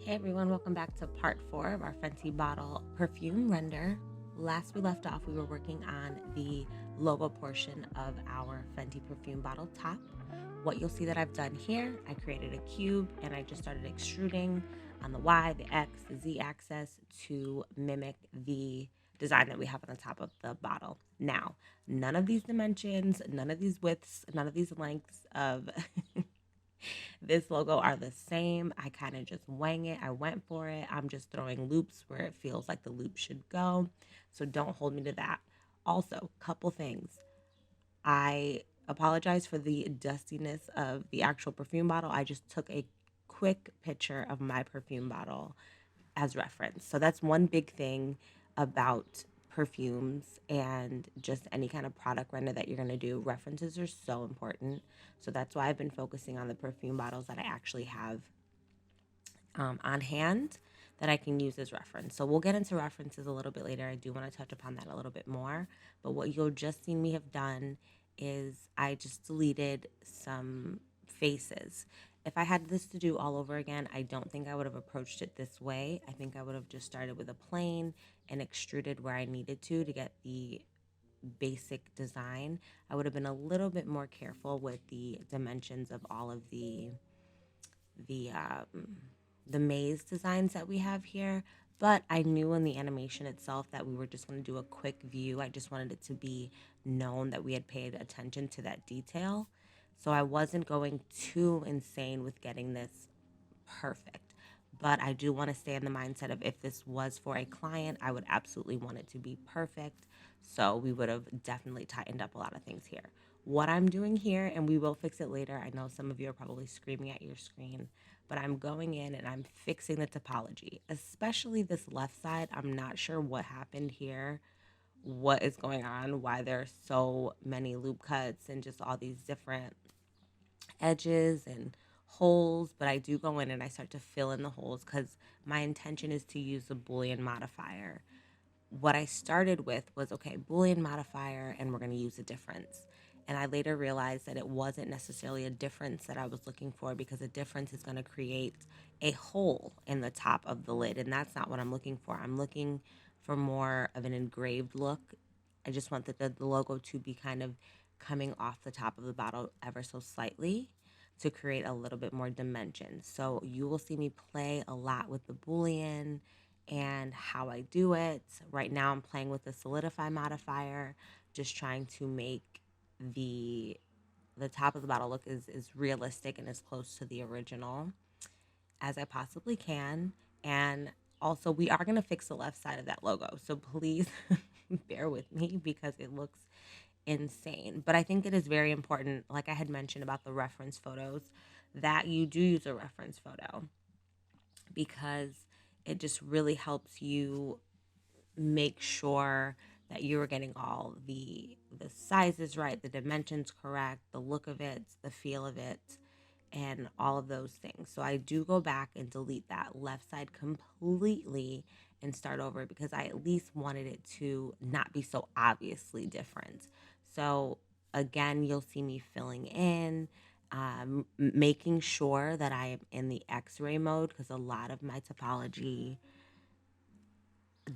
Hey everyone, welcome back to part 4 of our Fenty bottle perfume render. Last we left off, we were working on the logo portion of our Fenty perfume bottle top. What you'll see that I've done here, I created a cube and I just started extruding on the Y, the X, the Z axis to mimic the design that we have on the top of the bottle. Now, none of these dimensions, none of these widths, none of these lengths of this logo are the same. I kind of just wang it. I went for it. I'm just throwing loops where it feels like the loop should go. So don't hold me to that. Also, couple things. I apologize for the dustiness of the actual perfume bottle. I just took a quick picture of my perfume bottle as reference. So that's one big thing about perfumes and just any kind of product render that you're going to do. References are so important. So that's why I've been focusing on the perfume bottles that I actually have on hand that I can use as reference. So we'll get into references a little bit later. I do want to touch upon that a little bit more. But what you'll just see me have done is I just deleted some faces. If I had this to do all over again, I don't think I would have approached it this way. I think I would have just started with a plane and extruded where I needed to get the basic design. I would have been a little bit more careful with the dimensions of all of the um, the maze designs that we have here. But I knew in the animation itself that we were just going to do a quick view. I just wanted it to be known that we had paid attention to that detail. So I wasn't going too insane with getting this perfect. But I do want to stay in the mindset of if this was for a client, I would absolutely want it to be perfect. So we would have definitely tightened up a lot of things here. What I'm doing here, and we will fix it later. I know some of you are probably screaming at your screen, but I'm going in and I'm fixing the topology, especially this left side. I'm not sure what happened here, what is going on, why there are so many loop cuts and just all these different edges and holes, but I do go in and I start to fill in the holes because my intention is to use the Boolean modifier. What I started with was okay, Boolean modifier, and we're going to use a difference. And I later realized that it wasn't necessarily a difference that I was looking for because a difference is going to create a hole in the top of the lid. And that's not what I'm looking for. I'm looking for more of an engraved look. I just want the logo to be kind of coming off the top of the bottle ever so slightly to create a little bit more dimension. So you will see me play a lot with the Boolean and how I do it. Right now I'm playing with the solidify modifier, just trying to make the the top of the bottle look is realistic and as close to the original as I possibly can. And also we are going to fix the left side of that logo. So please bear with me because it looks insane. But I think it is very important, like I had mentioned about the reference photos, that you do use a reference photo because it just really helps you make sure that you are getting all the sizes right, the dimensions correct, the look of it, the feel of it, and all of those things. So I do go back and delete that left side completely and start over because I at least wanted it to not be so obviously different. So again, you'll see me filling in, making sure that I am in the X-ray mode because a lot of my topology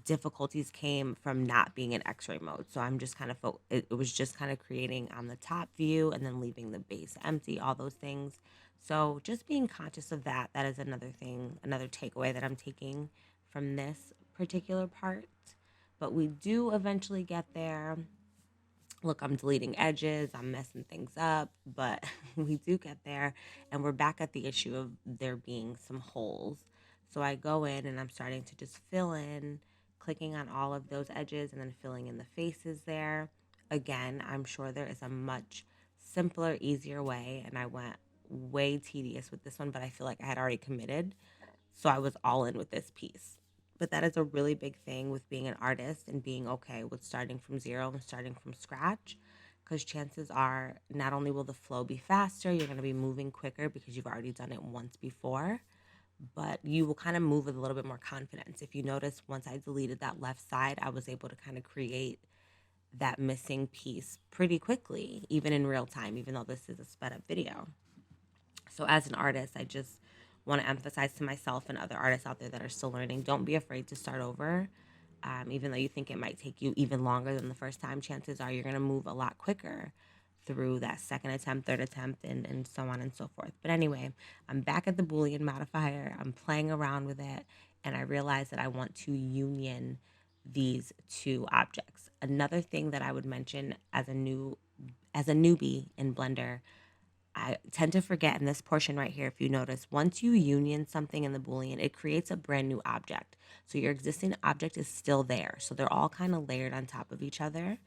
difficulties came from not being in X-ray mode. So I'm just kind of it was just kind of creating on the top view and then leaving the base empty, all those things. So just being conscious of that, that is another thing, another takeaway that I'm taking from this particular part. But we do eventually get there. Look, I'm deleting edges, I'm messing things up, but we do get there and we're back at the issue of there being some holes. So I go in and I'm starting to just fill in, clicking on all of those edges and then filling in the faces there. Again, I'm sure there is a much simpler, easier way, and I went way tedious with this one, but I feel like I had already committed. So I was all in with this piece. But that is a really big thing with being an artist and being okay with starting from zero and starting from scratch. Because chances are, not only will the flow be faster, you're going to be moving quicker because you've already done it once before, but you will kind of move with a little bit more confidence. If you notice, once I deleted that left side, I was able to kind of create that missing piece pretty quickly, even in real time, even though this is a sped up video. So as an artist, I just want to emphasize to myself and other artists out there that are still learning, don't be afraid to start over. Even though you think it might take you even longer than the first time, chances are you're going to move a lot quicker through that second attempt, third attempt, and so on and so forth. But anyway, I'm back at the Boolean modifier. I'm playing around with it, and I realize that I want to union these two objects. Another thing that I would mention as a newbie in Blender, I tend to forget in this portion right here, if you notice, once you union something in the Boolean, it creates a brand new object. So your existing object is still there. So they're all kind of layered on top of each other.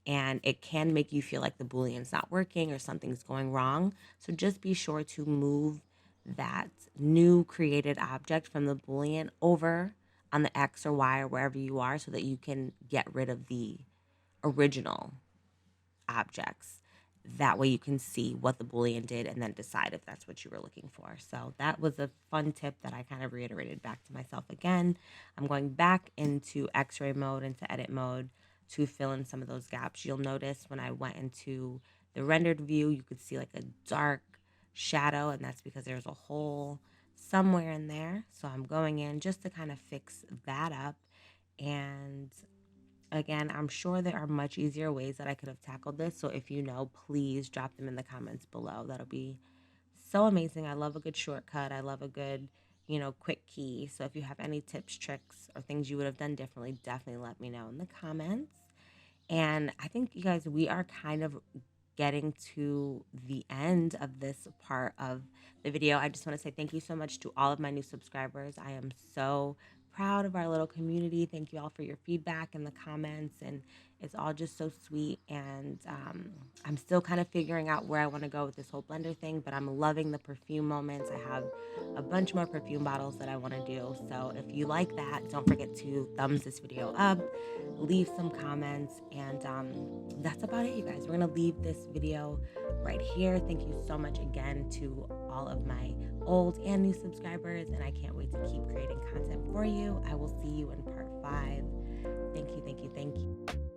And it can make you feel like the Boolean's not working or something's going wrong. So just be sure to move that new created object from the Boolean over on the X or Y or wherever you are so that you can get rid of the original objects. That way you can see what the Boolean did and then decide if that's what you were looking for. So that was a fun tip that I kind of reiterated back to myself again. I'm going back into X-ray mode, into edit mode to fill in some of those gaps. You'll notice when I went into the rendered view, you could see like a dark shadow, and that's because there's a hole somewhere in there. So I'm going in just to kind of fix that up. And again, I'm sure there are much easier ways that I could have tackled this. So if you know, please drop them in the comments below. That'll be so amazing. I love a good shortcut. I love a good, quick key. So if you have any tips, tricks, or things you would have done differently, definitely let me know in the comments. And I think, you guys, we are kind of getting to the end of this part of the video. I just want to say thank you so much to all of my new subscribers. I am so proud of our little community. Thank you all for your feedback in the comments, and it's all just so sweet. And I'm still kind of figuring out where I want to go with this whole Blender thing, but I'm loving the perfume moments. I have a bunch more perfume bottles that I want to do. So if you like that, don't forget to thumbs this video up, leave some comments, and that's about it, you guys. We're gonna leave this video right here. Thank you so much again to all of my old and new subscribers, and I can't wait to keep creating content for you. I will see you in part 5. Thank you, thank you, thank you.